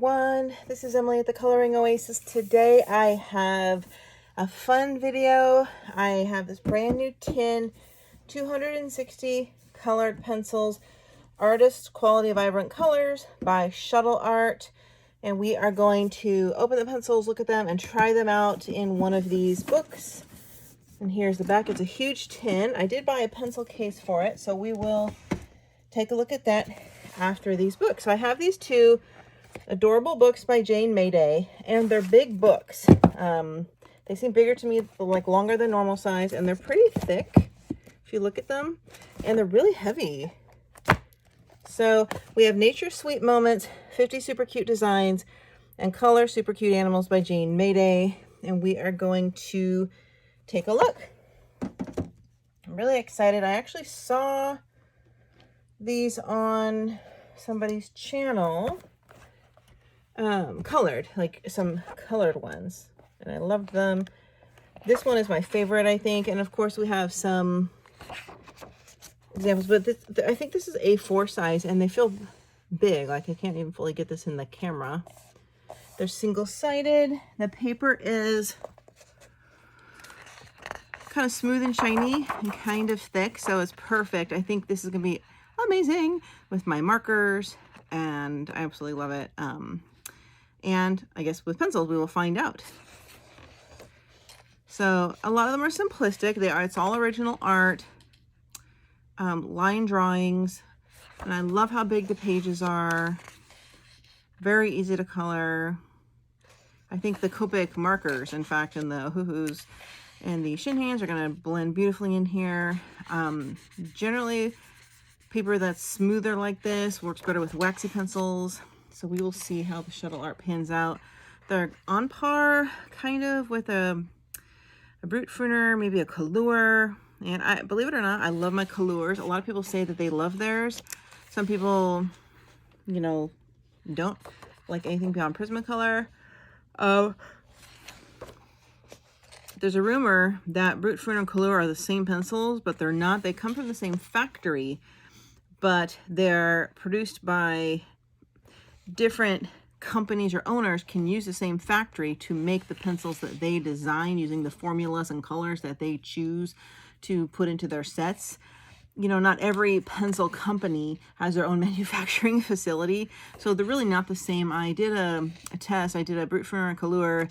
everyone. This is Emily at the Coloring Oasis. Today I have a fun video. I have this brand new tin, 260 colored pencils, Artist Quality Vibrant Colors by Shuttle Art. And we are going to open the pencils, look at them, and try them out in one of these books. And here's the back. It's a huge tin. I did buy a pencil case for it, so we will take a look at that after these books. So I have these two adorable books by Maday, and they're big books. They seem bigger to me, like longer than normal size, and they're pretty thick if you look at them, and they're really heavy. So we have Nature Sweet Moments, 50 Super Cute Designs, and Color Super Cute Animals by Maday, and we are going to take a look. I'm really excited. I actually saw these on somebody's channel, colored, like some colored ones, and I loved them. This one is my favorite, I think, and of course we have some examples, but I think this is A4 size, and they feel big. Like I can't even fully get this in the camera. They're single-sided. The paper is kind of smooth and shiny and kind of thick, so it's perfect. I think this is gonna be amazing with my markers, and I absolutely love it. And I guess with pencils we will find out. So a lot of them are simplistic. It's all original art, line drawings, and I love how big the pages are. Very easy to color. I think the Copic markers, in fact, and the hoo-hoos and the shin hands are going to blend beautifully in here. Generally, paper that's smoother like this works better with waxy pencils. So we will see how the Shuttle Art pans out. They're on par, kind of, with a Brute Pruner, maybe a Color. And I believe it or not, I love my Colors. A lot of people say that they love theirs. Some people, you know, don't like anything beyond Prismacolor. There's a rumor that Brute Pruner and Color are the same pencils, but they're not. They come from the same factory, but they're produced by different companies or owners can use the same factory to make the pencils that they design using the formulas and colors that they choose to put into their sets. You know, not every pencil company has their own manufacturing facility, so they're really not the same. I did a test. I did a Brute Pruner and Color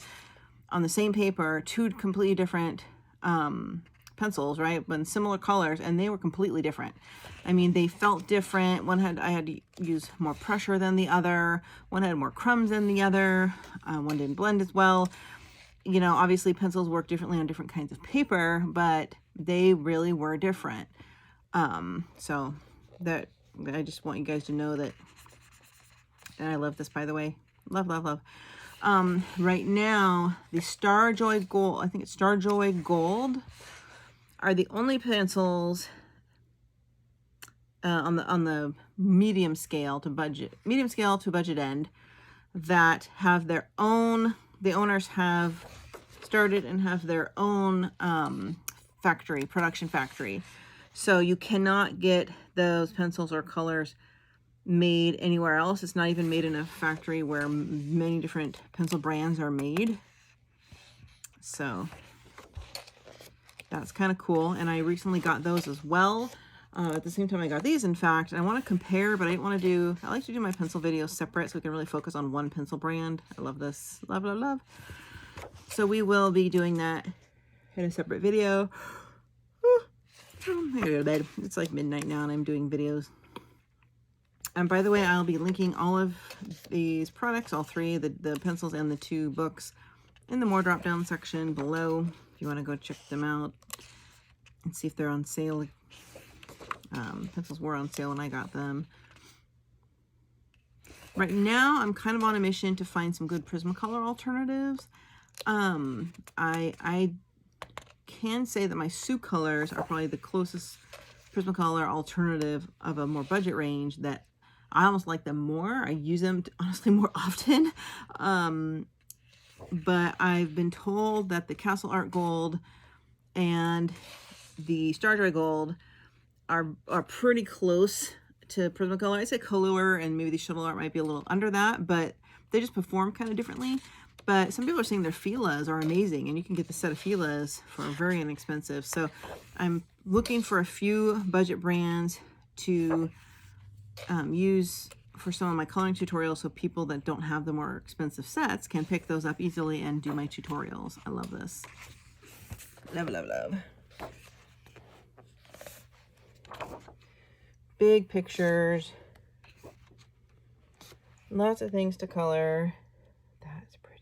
on the same paper, two completely different pencils, right? But in similar colors, and they were completely different. I mean, they felt different. I had to use more pressure than the other. One had more crumbs than the other. One didn't blend as well. You know, obviously pencils work differently on different kinds of paper, but they really were different. So that, I just want you guys to know that, and I love this, by the way. Love, love, love. Right now, the Starjoy Gold, I think it's Starjoy Gold, are the only pencils on the medium scale to budget end that have their own, the owners have started and have their own production factory. So you cannot get those pencils or colors made anywhere else. It's not even made in a factory where many different pencil brands are made. So that's kind of cool, and I recently got those as well. At the same time I got these, in fact. I want to compare, but I didn't want to do, I like to do my pencil videos separate so we can really focus on one pencil brand. I love this. Love, love, love. So we will be doing that in a separate video. I gotta go to bed. It's like midnight now and I'm doing videos. And by the way, I'll be linking all of these products, all three, the pencils and the two books, in the more drop down section below if you want to go check them out and see if they're on sale. Pencils were on sale when I got them. Right now, I'm kind of on a mission to find some good Prismacolor alternatives. I can say that my Sioux colors are probably the closest Prismacolor alternative of a more budget range that I almost like them more. I use them honestly more often. But I've been told that the Castle Art Gold and the Starjoy Gold are pretty close to Prismacolor. I'd say Color and maybe the Shuttle Art might be a little under that, but they just perform kind of differently. But some people are saying their Fila's are amazing, and you can get the set of Fila's for very inexpensive. So I'm looking for a few budget brands to use for some of my coloring tutorials, so people that don't have the more expensive sets can pick those up easily and do my tutorials. I love this. Love, love, love. Big pictures. Lots of things to color. That's pretty.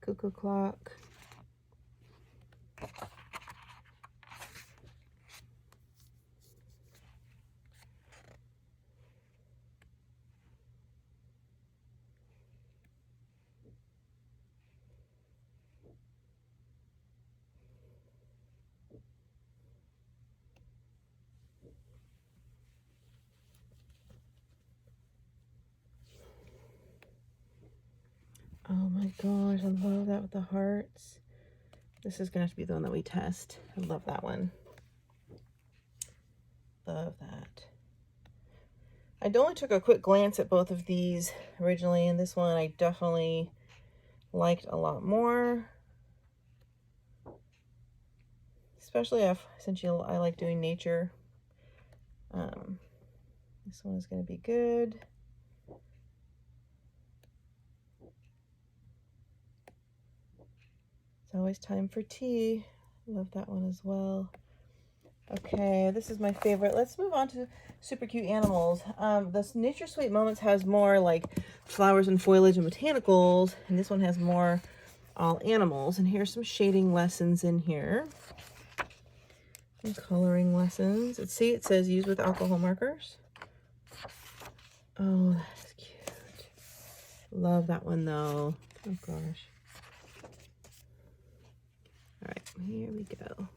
Cuckoo clock. Oh my gosh, I love that with the hearts. This is gonna have to be the one that we test. I love that one. Love that. I only took a quick glance at both of these originally, and this one I definitely liked a lot more. Especially since I like doing nature. This one is going to be good. It's always time for tea. Love that one as well. Okay, this is my favorite. Let's move on to super cute animals. This Nature Sweet Moments has more like flowers and foliage and botanicals, and this one has more all animals. And here's some shading lessons in here. Some coloring lessons. Let's see, it says use with alcohol markers. Oh, that's cute. Love that one though. Oh gosh. All right, here we go.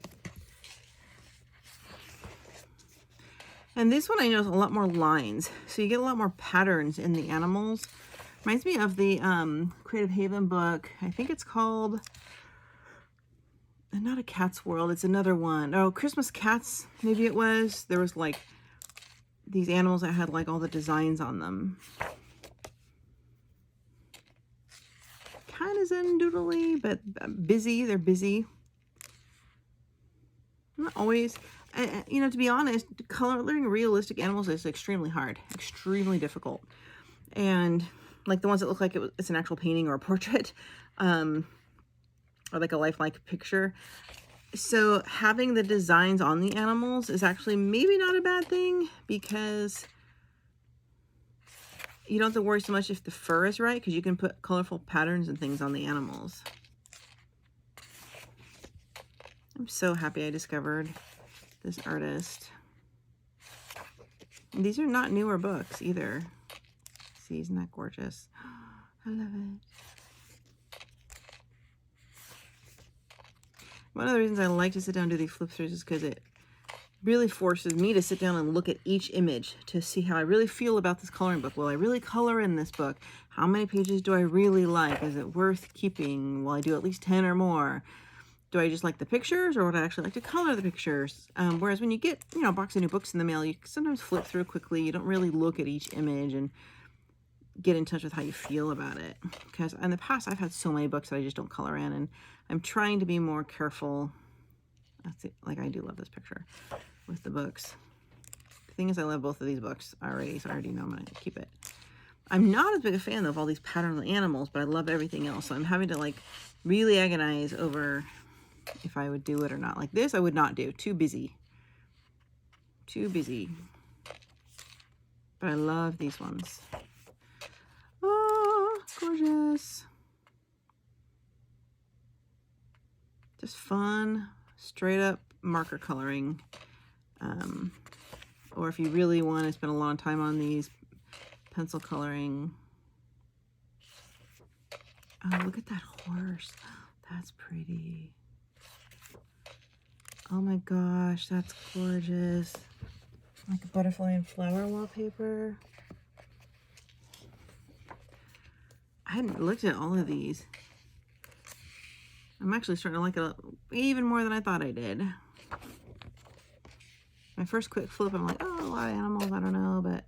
And this one I know is a lot more lines, so you get a lot more patterns in the animals. Reminds me of the Creative Haven book. I think it's called, not A Cat's World, it's another one. Oh, Christmas Cats, maybe it was. There was like these animals that had like all the designs on them. Kind of zen doodly, but busy. They're busy. Not always. You know, to be honest, coloring realistic animals is extremely hard, extremely difficult. And like the ones that look like it's an actual painting or a portrait, or like a lifelike picture. So having the designs on the animals is actually maybe not a bad thing, because you don't have to worry so much if the fur is right, because you can put colorful patterns and things on the animals. I'm so happy I discovered this artist. And these are not newer books either. See, isn't that gorgeous? I love it. One of the reasons I like to sit down and do these flip throughs is because it really forces me to sit down and look at each image to see how I really feel about this coloring book. Will I really color in this book? How many pages do I really like? Is it worth keeping? Will I do at least 10 or more? Do I just like the pictures, or would I actually like to color the pictures? Whereas when you get, you know, a box of new books in the mail, you sometimes flip through quickly. You don't really look at each image and get in touch with how you feel about it. Because in the past, I've had so many books that I just don't color in, and I'm trying to be more careful. That's it. Like, I do love this picture with the books. The thing is, I love both of these books already, so I already know I'm going to keep it. I'm not as big a fan of all these patterns of animals, but I love everything else. So I'm having to like really agonize over if I would do it or not. Like this, I would not do. Too busy. Too busy. But I love these ones. Oh, gorgeous. Just fun, straight up marker coloring. Or if you really want to spend a long time on these, pencil coloring. Oh, look at that horse. That's pretty. Oh my gosh, that's gorgeous. Like a butterfly and flower wallpaper. I hadn't looked at all of these. I'm actually starting to like it even more than I thought I did. My first quick flip, I'm like, oh, a lot of animals, I don't know, but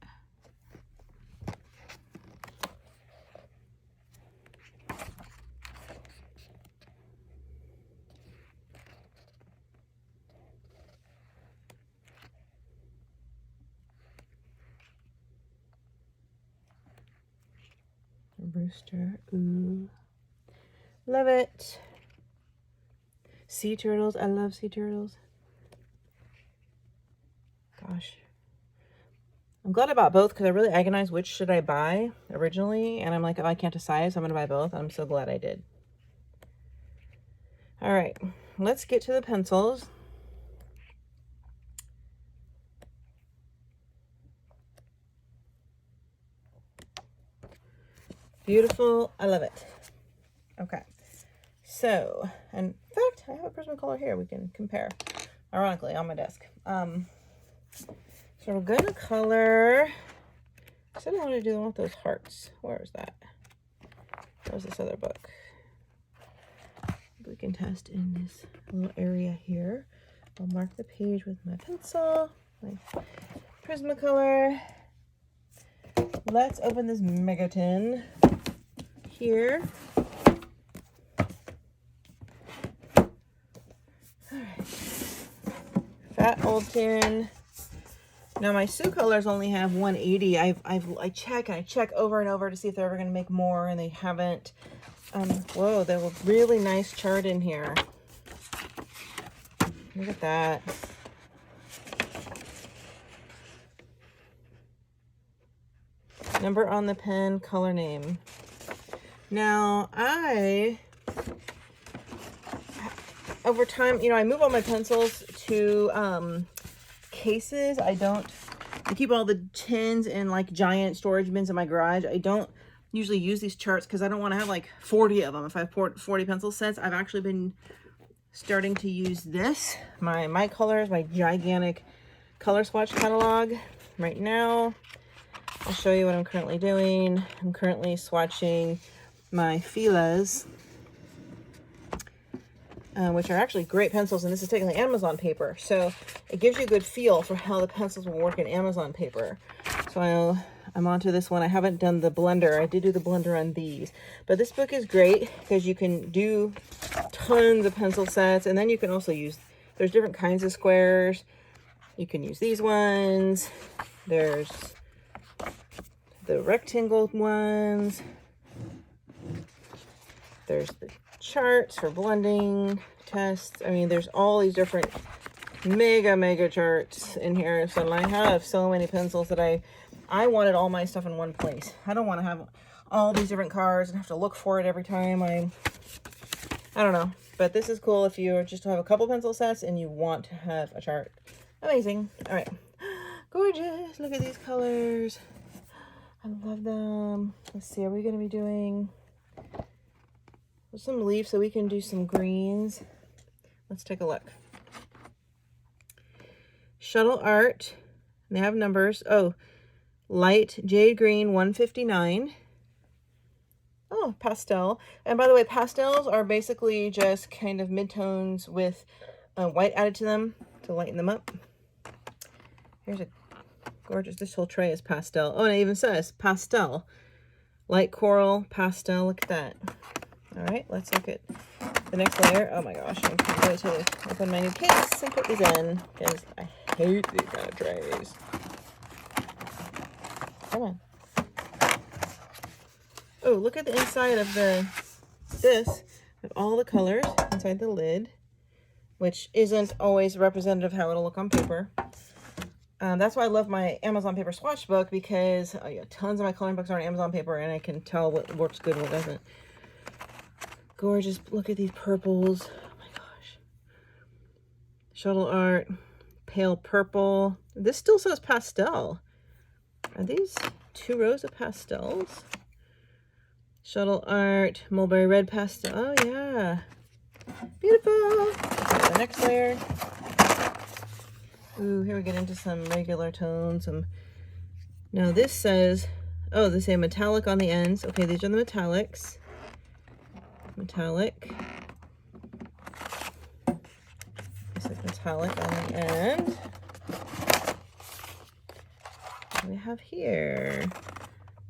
rooster. Ooh. Love it. Sea turtles. I love sea turtles. Gosh. I'm glad I bought both because I really agonized which should I buy originally. And I'm like, oh, I can't decide, so I'm going to buy both. I'm so glad I did. All right. Let's get to the pencils. Beautiful. I love it. Okay. So, in fact, I have a Prismacolor here. We can compare. Ironically, on my desk. So we're going to color... I said I want to do one with those hearts. Where is that? Where's this other book? We can test in this little area here. I'll mark the page with my pencil, my Prismacolor. Let's open this mega tin here. All right. Fat old tin. Now my Sioux colors only have 180. I check over and over to see if they're ever going to make more, and they haven't. Whoa, there's a really nice chart in here. Look at that. Number on the pen, color name. Now over time, you know, I move all my pencils to cases. I keep all the tins in like giant storage bins in my garage. I don't usually use these charts because I don't want to have like 40 of them. If I have 40 pencil sets, I've actually been starting to use this, my colors, my gigantic color swatch catalog. Right now, I'll show you what I'm currently doing. I'm currently swatching my Fila's, which are actually great pencils, and this is technically Amazon paper, so it gives you a good feel for how the pencils will work in Amazon paper. So I'm onto this one. I haven't done the blender. I did do the blender on these, but this book is great because you can do tons of pencil sets, and then you can also use, there's different kinds of squares. You can use these ones. There's the rectangle ones. There's the charts for blending tests. I mean, there's all these different mega charts in here. So I have so many pencils that I wanted all my stuff in one place. I don't want to have all these different cards and have to look for it every time. I don't know, but this is cool if you just have a couple pencil sets and you want to have a chart. Amazing. All right, gorgeous. Look at these colors. I love them. Let's see, are we going to be doing some leaves so we can do some greens? Let's take a look. Shuttle Art. They have numbers. Oh, light jade green 159. Oh, pastel. And by the way, pastels are basically just kind of midtones with white added to them to lighten them up. Here's a gorgeous, this whole tray is pastel. Oh, and it even says pastel. Light coral, pastel. Look at that. All right, let's look at the next layer. Oh my gosh, I'm ready to open my new case and put these in because I hate these kind of trays. Come on. Oh, look at the inside of this with all the colors inside the lid, which isn't always representative of how it'll look on paper. That's why I love my Amazon paper swatch book, because tons of my coloring books are on Amazon paper, and I can tell what works good and what doesn't. Gorgeous. Look at these purples. Oh my gosh. Shuttle Art, pale purple. This still says pastel. Are these 2 rows of pastels? Shuttle Art, mulberry red pastel. Oh yeah. Beautiful. Okay, the next layer. Ooh, here we get into some regular tones. Now this says, oh, they say metallic on the ends. Okay, these are the metallics. Metallic. This is metallic on the end. What do we have here?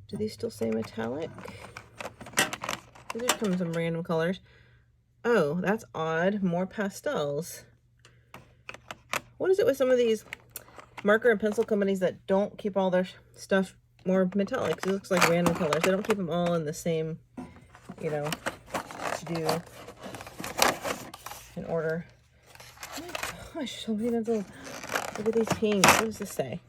Do these still say metallic? These are some random colors. Oh, that's odd. More pastels. What is it with some of these marker and pencil companies that don't keep all their stuff more metallics. It looks like random colors. They don't keep them all in the same, you know, to do in order. Oh my gosh, so many pencils. Look at these pinks. What does this say?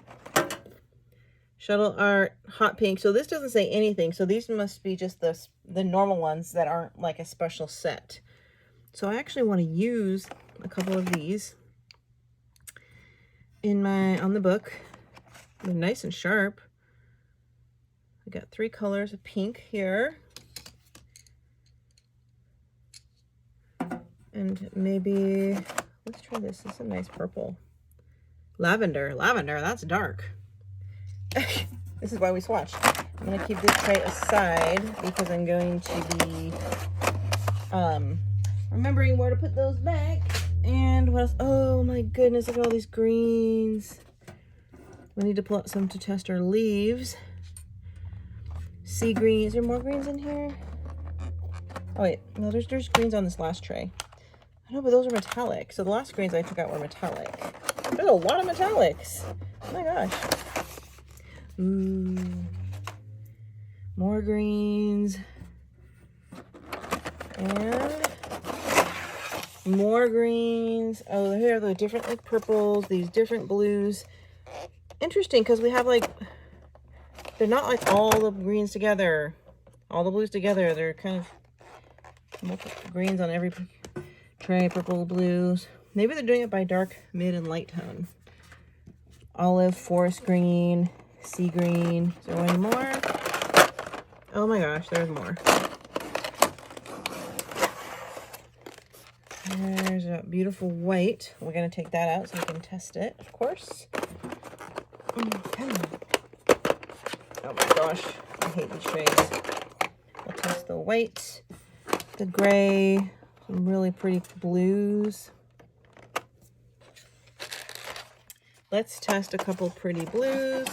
Shuttle Art, hot pink. So this doesn't say anything. So these must be just the normal ones that aren't like a special set. So I actually want to use a couple of these on the book. They're nice and sharp. I got 3 colors of pink here. And maybe, let's try this. This is a nice purple. Lavender, that's dark. This is why we swatched. I'm going to keep this tray aside because I'm going to be remembering where to put those back. And what else? Oh my goodness, look at all these greens. We need to pull out some to test our leaves. Sea green. Is there more greens in here? Oh wait, no, there's greens on this last tray. I know, but those are metallic. So the last greens I took out were metallic. There's a lot of metallics. Oh my gosh. Ooh. More greens. And more greens. Oh, here are the different like purples, these different blues. Interesting, because we have like, they're not like all the greens together, all the blues together. They're kind of greens on every tray, purple, blues. Maybe they're doing it by dark, mid, and light tone. Olive, forest green, sea green. Is there any more? Oh my gosh, there's more. There's a beautiful white. We're going to take that out so we can test it, of course. Come on. Oh my gosh, I hate these shades. We'll test the white, the gray, some really pretty blues. Let's test a couple pretty blues.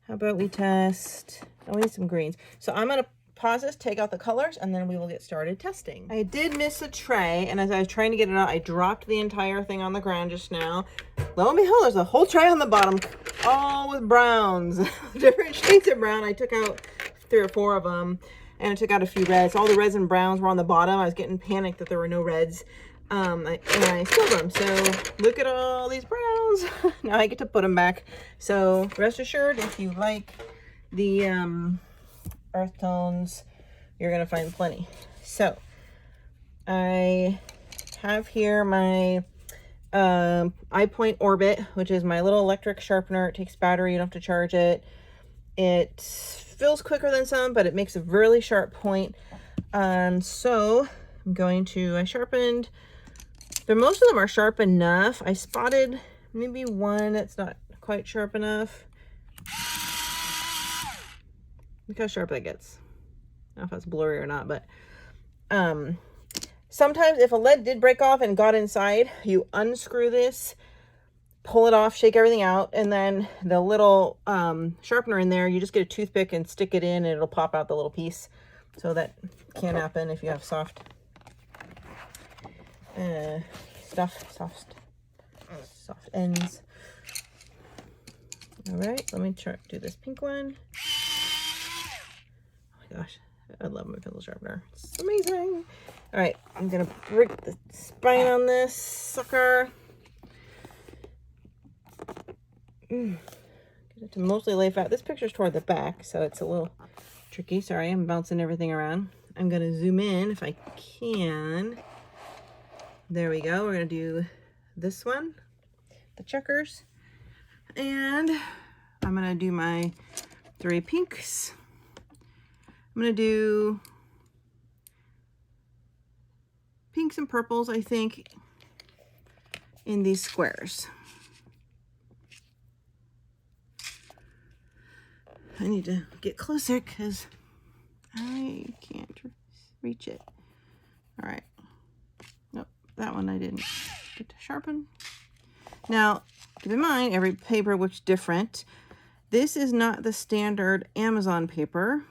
How about we test, oh, we need some greens. So I'm going to pause this, take out the colors, and then we will get started testing. I did miss a tray, and as I was trying to get it out, I dropped the entire thing on the ground just now. Lo and behold, there's a whole tray on the bottom, all with browns, different shades of brown. I took out 3 or 4 of them, and I took out a few reds. All the reds and browns were on the bottom. I was getting panicked that there were no reds, and I spilled them. So look at all these browns. Now I get to put them back. So rest assured, if you like the earth tones, you're gonna find plenty. So I have here my iPoint Orbit, which is my little electric sharpener. It takes battery, you don't have to charge it. It fills quicker than some, but it makes a really sharp point. So I'm going to, I sharpened, but most of them are sharp enough. I spotted maybe one that's not quite sharp enough. Look how sharp that gets. I don't know if that's blurry or not, but sometimes if a lead did break off and got inside, you unscrew this, pull it off, shake everything out, and then the little sharpener in there, you just get a toothpick and stick it in, and it'll pop out the little piece. So that can happen if you have soft ends. All right, let me do this pink one. Gosh, I love my pencil sharpener. It's amazing. All right, I'm gonna break the spine on this sucker. Get it to mostly lay flat. This picture's toward the back, so it's a little tricky. Sorry, I'm bouncing everything around. I'm gonna zoom in if I can. There we go. We're gonna do this one, the checkers, and I'm gonna do my 3 pinks. I'm going to do pinks and purples, I think, in these squares. I need to get closer because I can't reach it. All right. Nope, that one I didn't get to sharpen. Now, keep in mind, every paper looks different. This is not the standard Amazon paper.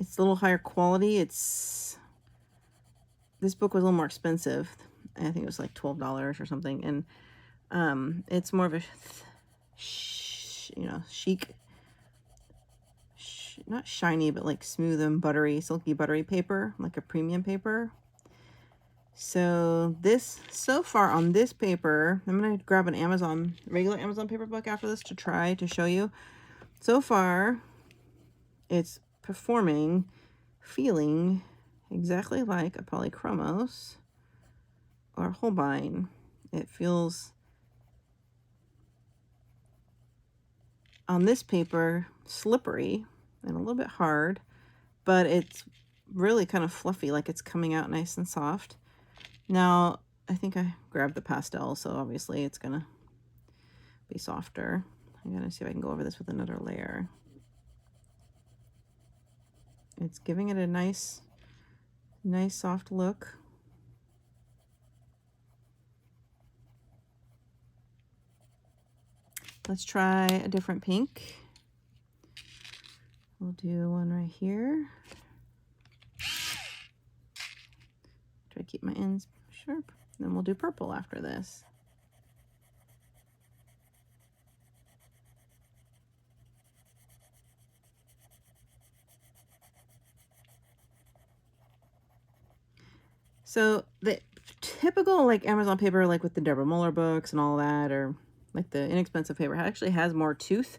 It's a little higher quality. This book was a little more expensive. I think it was like $12 or something. And, it's more of a you know, chic, not shiny, but like smooth and buttery, silky buttery paper, like a premium paper. So this, so far on this paper, I'm going to grab an regular Amazon paper book after this to try to show you. So far, it's feeling exactly like a polychromos or a Holbein. It feels, on this paper, slippery and a little bit hard, but it's really kind of fluffy, like it's coming out nice and soft. Now, I think I grabbed the pastel, so obviously it's gonna be softer. I'm gonna see if I can go over this with another layer. It's giving it a nice soft look. Let's try a different pink. We'll do one right here. Try to keep my ends sharp. Then we'll do purple after this. So the typical like Amazon paper, like with the Deborah Muller books and all that, or like the inexpensive paper, actually has more tooth.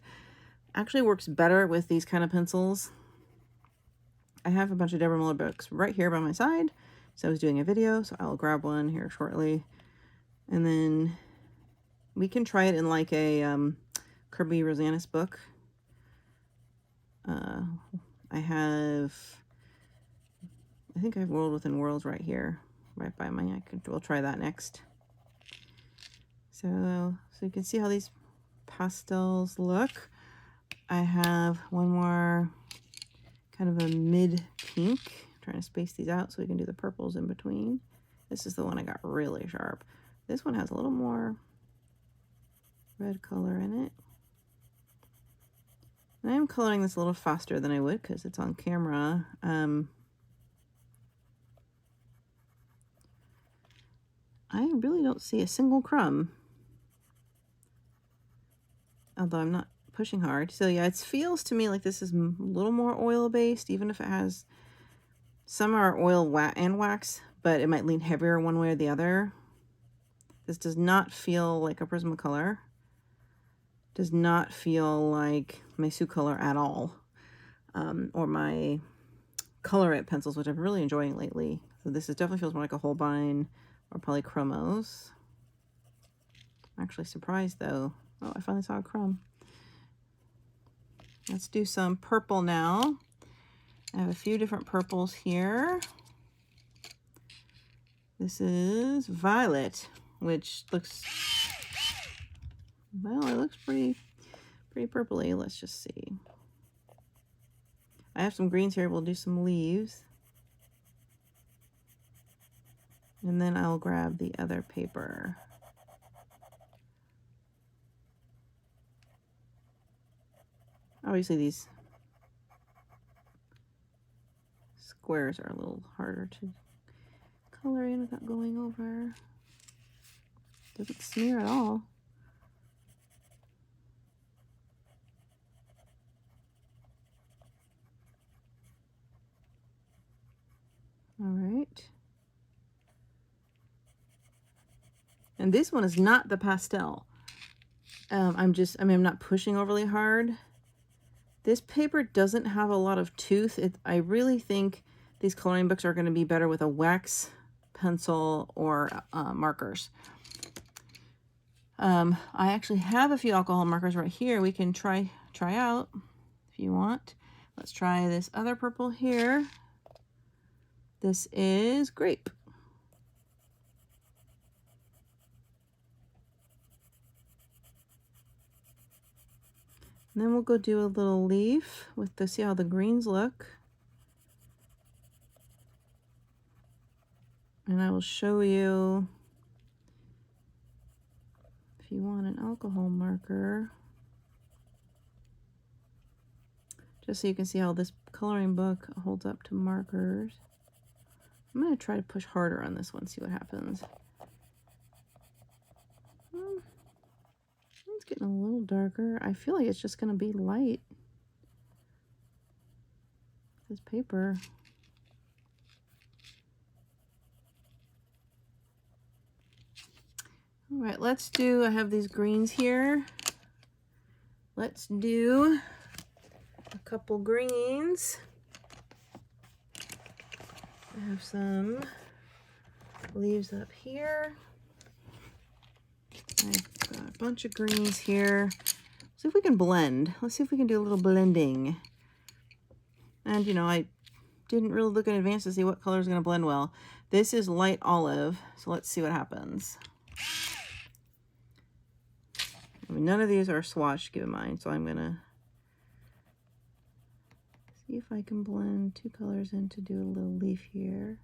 Actually works better with these kind of pencils. I have a bunch of Deborah Muller books right here by my side. So I was doing a video, so I'll grab one here shortly. And then we can try it in like a Kirby Rosanis book. I think I have World Within Worlds right here, right by my, we'll try that next. So you can see how these pastels look. I have one more kind of a mid pink. I'm trying to space these out so we can do the purples in between. This is the one I got really sharp. This one has a little more red color in it. And I am coloring this a little faster than I would because it's on camera. I really don't see a single crumb, although I'm not pushing hard. So yeah, it feels to me like this is a little more oil based, even if it has, some are oil and wax, but it might lean heavier one way or the other. This does not feel like a Prismacolor. Does not feel like my Sucolor at all, or my Color It pencils, which I've been really enjoying lately. So this definitely feels more like a Holbein or Polychromos. I'm actually surprised though. Oh, I finally saw a crumb. Let's do some purple now. I have a few different purples here. This is Violet, which looks, well, it looks pretty purpley. Let's just see. I have some greens here. We'll do some leaves. And then I'll grab the other paper. Obviously these squares are a little harder to color in without going over. Doesn't smear at all. All right. And this one is not the pastel. I'm not pushing overly hard. This paper doesn't have a lot of tooth. I really think these coloring books are going to be better with a wax pencil or markers. I actually have a few alcohol markers right here. We can try out if you want. Let's try this other purple here. This is Grape. And then we'll go do a little leaf with the, see how the greens look. And I will show you, if you want an alcohol marker, just so you can see how this coloring book holds up to markers. I'm going to try to push harder on this one, see what happens. It's getting a little darker. I feel like it's just going to be light. This paper. All right, let's do, I have these greens here. Let's do a couple greens. I have some leaves up here. I've got a bunch of greens here. See if we can blend. Let's see if we can do a little blending. And you know, I didn't really look in advance to see what color is going to blend well. This is light olive, so let's see what happens. I mean, none of these are swatched, keep in mind, so I'm going to see if I can blend two colors in to do a little leaf here.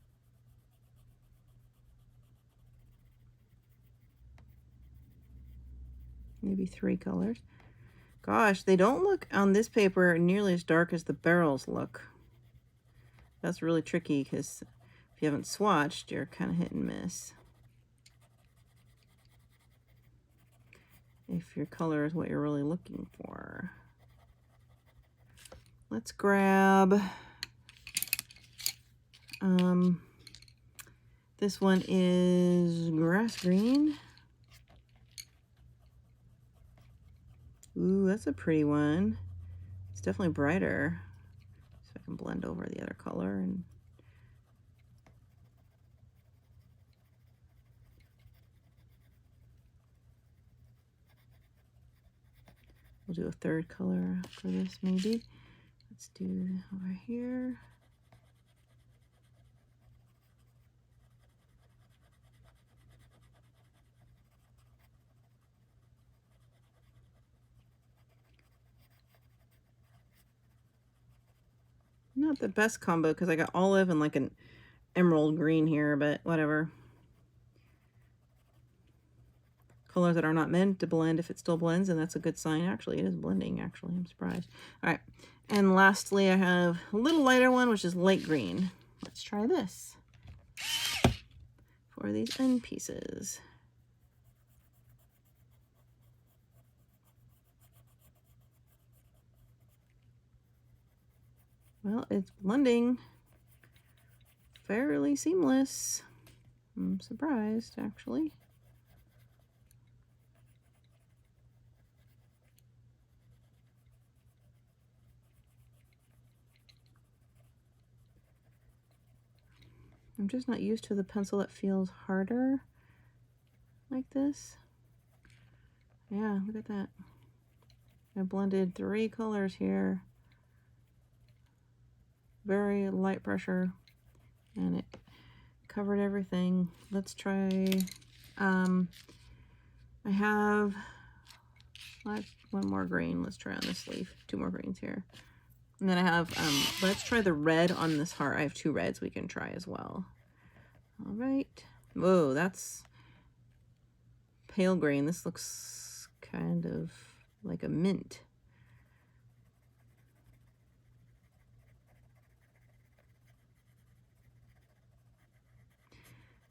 Maybe three colors. Gosh, they don't look on this paper nearly as dark as the barrels look. That's really tricky because if you haven't swatched, you're kind of hit and miss. If your color is what you're really looking for. Let's grab, this one is grass green. Ooh, that's a pretty one. It's definitely brighter. So I can blend over the other color and we'll do a third color for this maybe. Let's do over here. Not the best combo because I got olive and like an emerald green here, but whatever. Colors that are not meant to blend, if it still blends, and that's a good sign. Actually, it is blending, actually. I'm surprised. All right. And lastly, I have a little lighter one, which is light green. Let's try this for these end pieces. Well, it's blending fairly seamless. I'm surprised, actually. I'm just not used to the pencil that feels harder like this. Yeah, look at that. I blended 3 colors here. Very light pressure, and it covered everything. Let's try, I have one more green. Let's try on this leaf. 2 more greens here. And then I have, let's try the red on this heart. I have 2 reds we can try as well. All right. Whoa, that's pale green. This looks kind of like a mint.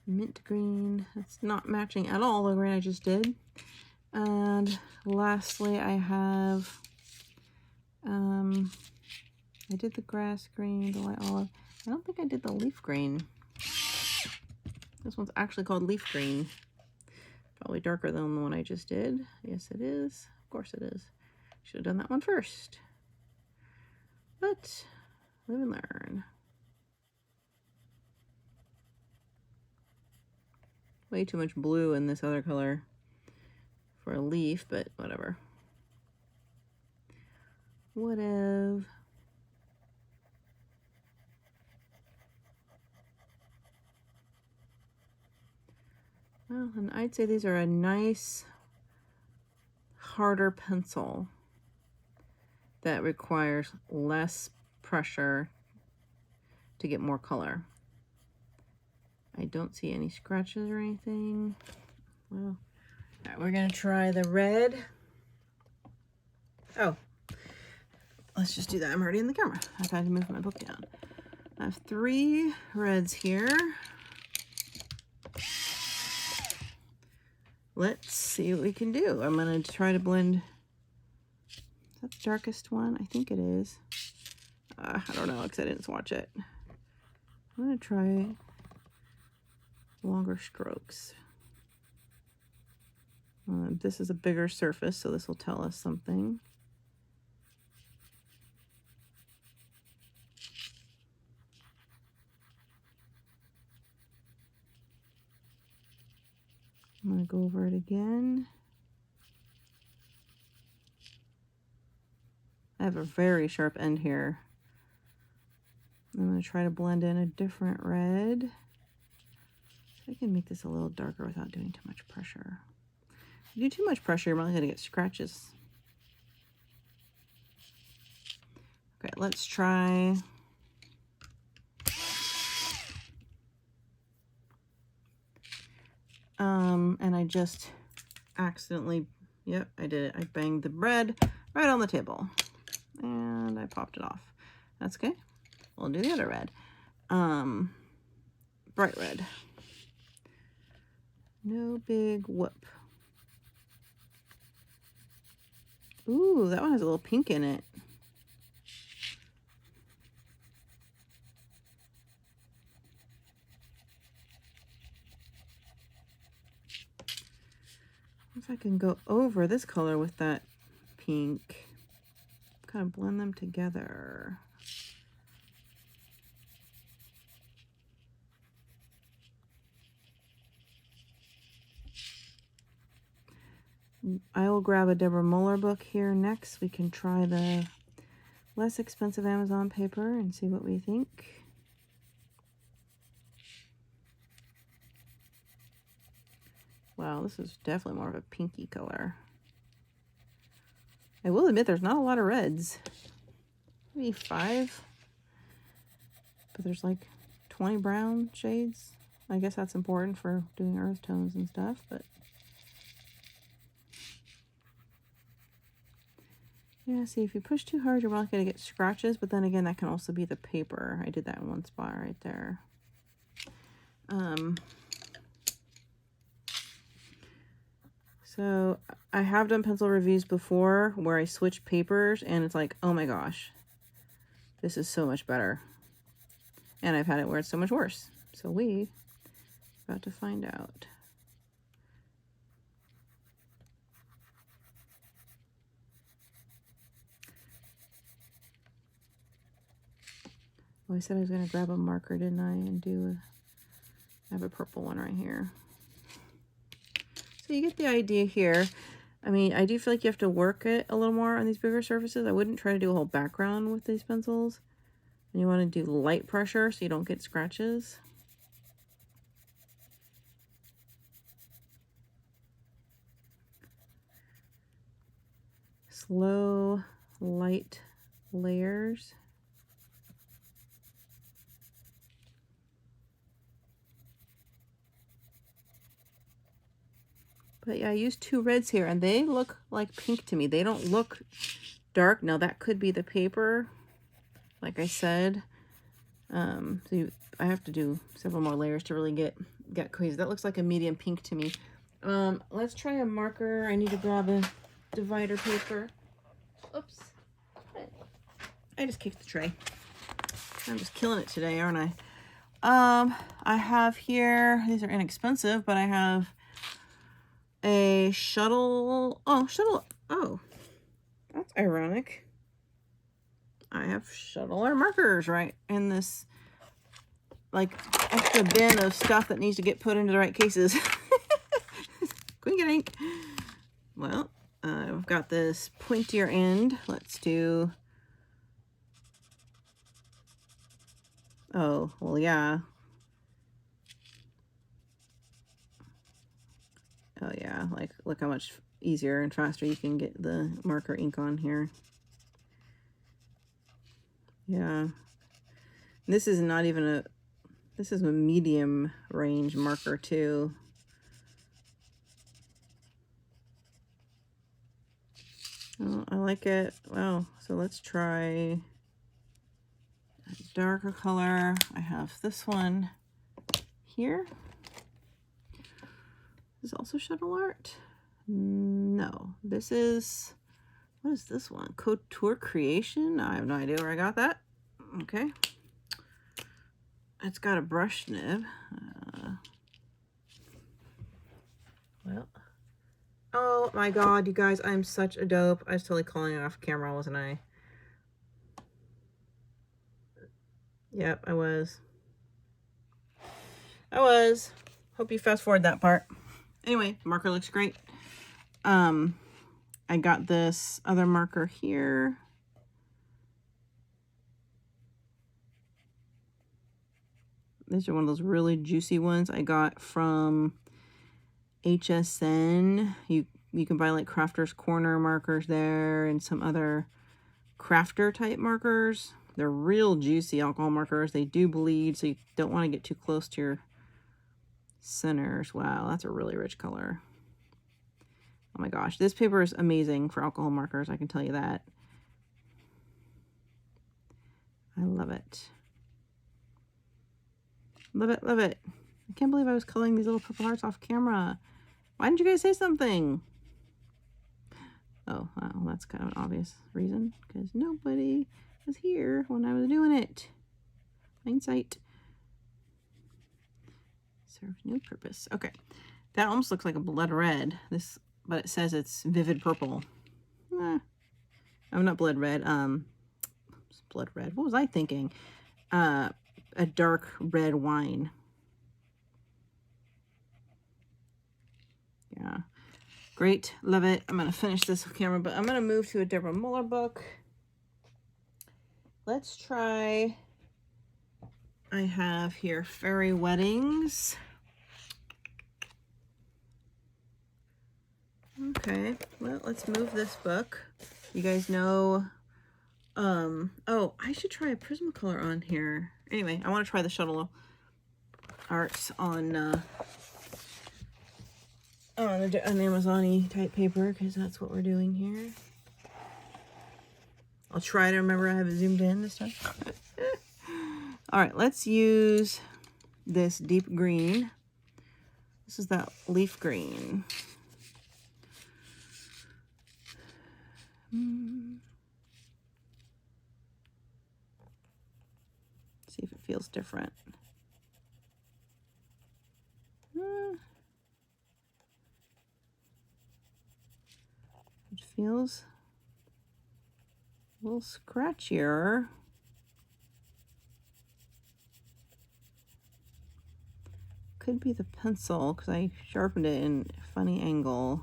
Mint green. That's not matching at all the green I just did. And lastly, I have, I did the grass green, the light olive. I don't think I did the leaf green. This one's actually called leaf green. Probably darker than the one I just did. Yes, it is. Of course it is. Should have done that one first. But live and learn. Way too much blue in this other color for a leaf, but whatever. Whatever. Well, and I'd say these are a nice, harder pencil that requires less pressure to get more color. I don't see any scratches or anything. Well, all right, we're gonna try the red. Oh, let's just do that. I'm already in the camera. I've had to move my book down. I have 3 reds here. let's see what we can do. I'm going to try to blend. Is that the darkest one? I think it is. I don't know because I didn't swatch it. I'm going to try longer strokes. This is a bigger surface, so this will tell us something. I'm going to go over it again. I have a very sharp end here. I'm going to try to blend in a different red. I can make this a little darker without doing too much pressure. If you do too much pressure, you're probably going to get scratches. Okay, let's try. And I just accidentally, yep, I did it. I banged the red right on the table and I popped it off. That's okay. We'll do the other red. Bright red. No big whoop. Ooh, that one has a little pink in it. If I can go over this color with that pink, kind of blend them together. I will grab a Deborah Muller book here next. We can try the less expensive Amazon paper and see what we think. Wow, this is definitely more of a pinky color. I will admit there's not a lot of reds. Maybe 5. But there's like 20 brown shades. I guess that's important for doing earth tones and stuff, but yeah, see, if you push too hard, you're probably going to get scratches, but then again, that can also be the paper. I did that in one spot right there. So I have done pencil reviews before where I switch papers and it's like, oh my gosh, this is so much better. And I've had it where it's so much worse. So we about to find out. Oh, I said I was going to grab a marker, didn't I? And do I have a purple one right here. So you get the idea here. I mean, I do feel like you have to work it a little more on these bigger surfaces. I wouldn't try to do a whole background with these pencils. And you want to do light pressure so you don't get scratches. Slow, light layers. But yeah, I used 2 reds here, and they look like pink to me. They don't look dark. Now, that could be the paper, like I said. So I have to do several more layers to really get crazy. That looks like a medium pink to me. Let's try a marker. I need to grab a divider paper. Oops. I just kicked the tray. I'm just killing it today, aren't I? I have here, these are inexpensive, but I have a Shuttle, oh, that's ironic. I have Shuttle Art markers right in this, like, extra bin of stuff that needs to get put into the right cases. Queen ink. Well, I've got this pointier end. Let's do, oh, well, yeah. Oh yeah, like look how much easier and faster you can get the marker ink on here. Yeah. This is not even a, this is a medium range marker too. Oh, I like it. Wow. So let's try a darker color. I have this one here. This is also Shuttle Art? No, this is, what is this one? Couture Creation? I have no idea where I got that. Okay. It's got a brush nib. Well, oh my god, you guys, I'm such a dope. I was totally calling it off camera, wasn't I? Yep, I was. Hope you fast forward that part. Anyway, marker looks great. I got this other marker here. These are one of those really juicy ones I got from HSN. You can buy like Crafter's Corner markers there and some other crafter type markers. They're real juicy alcohol markers. They do bleed, so you don't want to get too close to your centers. Wow, that's a really rich color. Oh my gosh, this paper is amazing for alcohol markers, I can tell you that. I love it. Love it, love it. I can't believe I was coloring these little purple hearts off camera. Why didn't you guys say something? Oh, well, that's kind of an obvious reason, because nobody was here when I was doing it. Hindsight. Serves no purpose. Okay, that almost looks like a blood red. This, but it says it's vivid purple. I'm not blood red. Blood red. What was I thinking? A dark red wine. Yeah, great, love it. I'm gonna finish this camera, but I'm gonna move to a Deborah Muller book. Let's try. I have here Fairy Weddings. Okay, well, let's move this book. You guys know, oh, I should try a Prismacolor on here. Anyway, I want to try the Shuttle Arts on an Amazon-y type paper, because that's what we're doing here. I'll try to remember I have it zoomed in this time. All right, let's use this deep green. This is that leaf green. See if it feels different. It feels a little scratchier. Could be the pencil, because I sharpened it in a funny angle.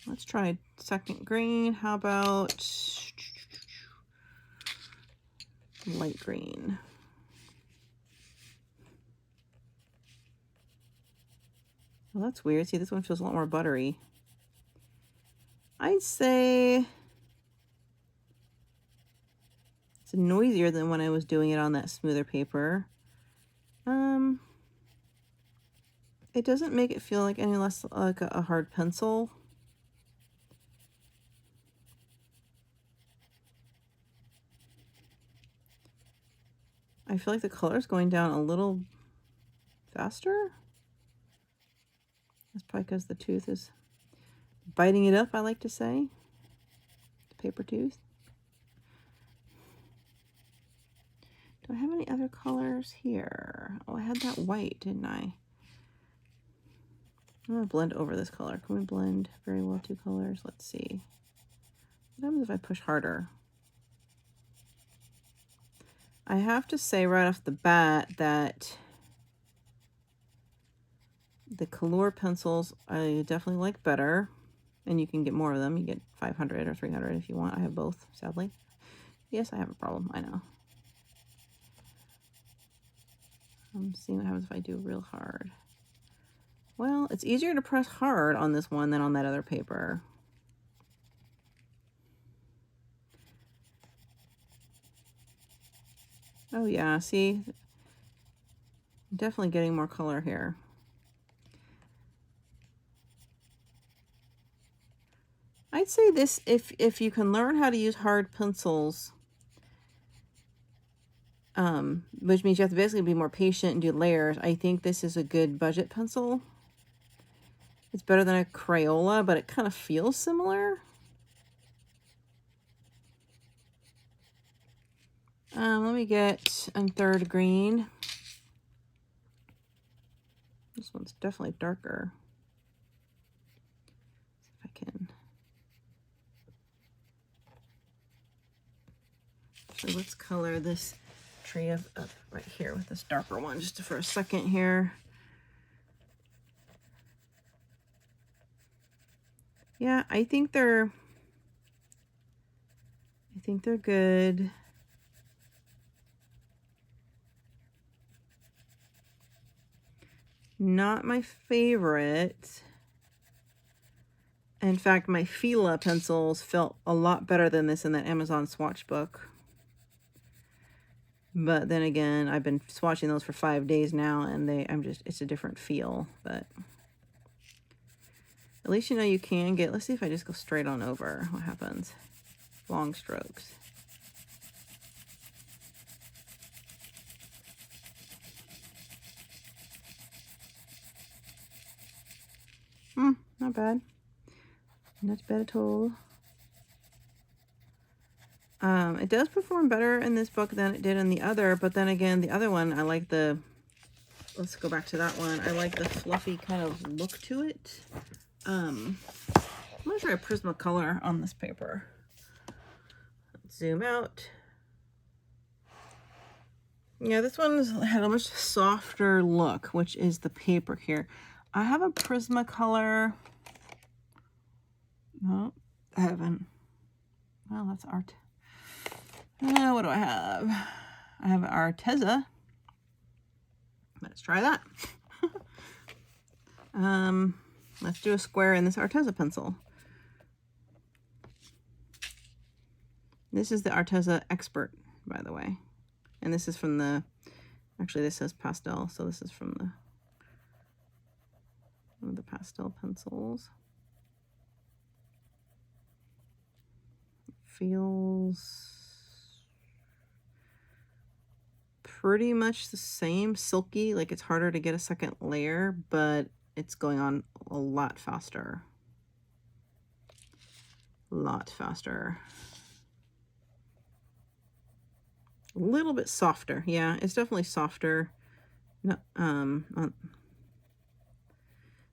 Let's try second green. How about light green? Well, that's weird. See, this one feels a lot more buttery. I'd say it's noisier than when I was doing it on that smoother paper. It doesn't make it feel like any less like a hard pencil. I feel like the color is going down a little faster. That's probably because the tooth is biting it up, I like to say. The paper tooth. Do I have any other colors here? Oh, I had that white, didn't I? I'm going to blend over this color. Can we blend very well two colors? Let's see. What happens if I push harder? I have to say right off the bat that the Color pencils I definitely like better. And you can get more of them. You get 500 or 300 if you want. I have both, sadly. Yes, I have a problem. I know. I'm seeing what happens if I do real hard. Well, it's easier to press hard on this one than on that other paper. Oh yeah, see? Definitely getting more color here. I'd say this, if you can learn how to use hard pencils, which means you have to basically be more patient and do layers. I think this is a good budget pencil. It's better than a Crayola, but it kind of feels similar. Let me get a third green. This one's definitely darker. See if I can. So let's color this tree up right here with this darker one just for a second here. Yeah, I think they're good. Not my favorite. In fact, my Fila pencils felt a lot better than this in that Amazon swatch book. But then again, I've been swatching those for 5 days now, and it's a different feel. But at least you know you can get, let's see if I just go straight on over, what happens. Long strokes. Not bad. Not bad at all. It does perform better in this book than it did in the other, but then again, the other one, I like the, let's go back to that one. I like the fluffy kind of look to it. I'm gonna try a Prismacolor on this paper. Let's zoom out. Yeah, this one's had a much softer look, which is the paper here. I have a Prismacolor. No, I haven't. Well, that's art. What do I have? I have Arteza. Let's try that. Let's do a square in this Arteza pencil. This is the Arteza Expert, by the way. And this is from the, actually this says pastel, so this is from one of the pastel pencils. It feels pretty much the same, silky, like it's harder to get a second layer, but it's going on a lot faster. A lot faster. A little bit softer. Yeah, it's definitely softer. No,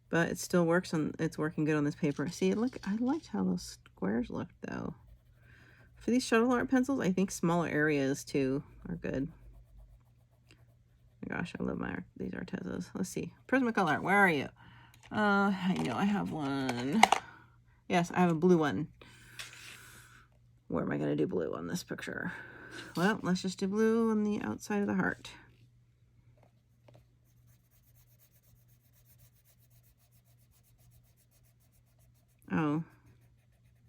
but it still works on, it's working good on this paper. See, look, I liked how those squares looked though. For these Shuttle Art pencils, I think smaller areas too are good. Oh my gosh, I love these Artezas. Let's see. Prismacolor, where are you? I know I have one. Yes, I have a blue one. Where am I going to do blue on this picture? Well, let's just do blue on the outside of the heart. Oh,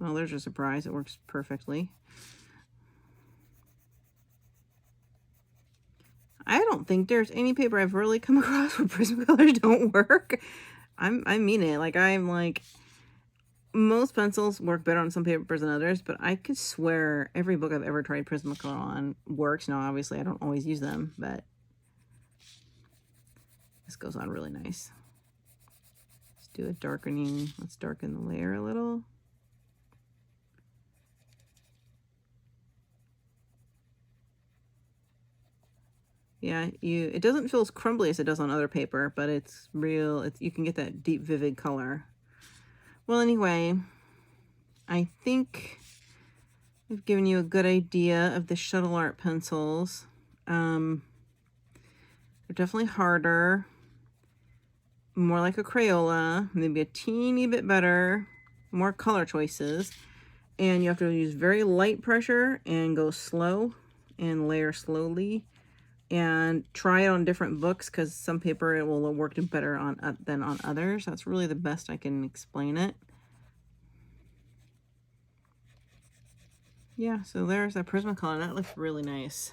well, there's a surprise. It works perfectly. I don't think there's any paper I've really come across where Prismacolors don't work. I mean it. Like, I'm like, most pencils work better on some papers than others, but I could swear every book I've ever tried Prismacolor on works. Now, obviously, I don't always use them, but this goes on really nice. Let's do a darkening. Let's darken the layer a little. Yeah, it doesn't feel as crumbly as it does on other paper, but it's real. You can get that deep, vivid color. Well, anyway, I think I've given you a good idea of the Shuttle Art pencils. They're definitely harder, more like a Crayola, maybe a teeny bit better, more color choices, and you have to use very light pressure and go slow and layer slowly. And try it on different books, because some paper it will work better on than on others. That's really the best I can explain it. Yeah, so there's that Prismacolor. That looks really nice.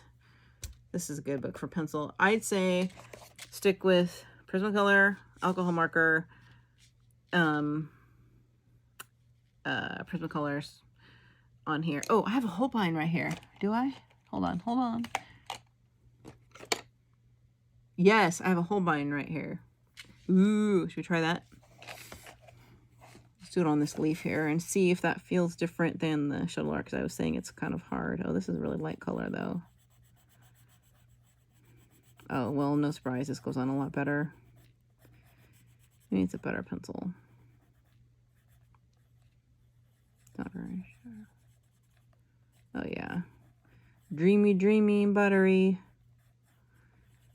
This is a good book for pencil. I'd say stick with Prismacolor, alcohol marker, Prismacolors on here. Oh, I have a Holbein right here. Do I? Hold on. Yes, I have a Holbein right here. Ooh, should we try that? Let's do it on this leaf here and see if that feels different than the Shuttle Art, because I was saying it's kind of hard. Oh, this is a really light color though. Oh, well, no surprise, this goes on a lot better. Maybe it's a better pencil. Not very sure. Oh yeah. Dreamy, dreamy, and buttery.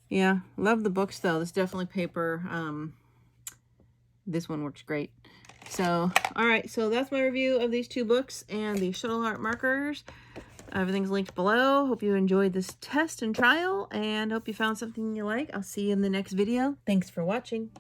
Yeah, love the books though. This is definitely paper. This one works great. So, all right, so that's my review of these two books and the Shuttle Art markers. Everything's linked below. Hope you enjoyed this test and trial, and hope you found something you like. I'll see you in the next video. Thanks for watching.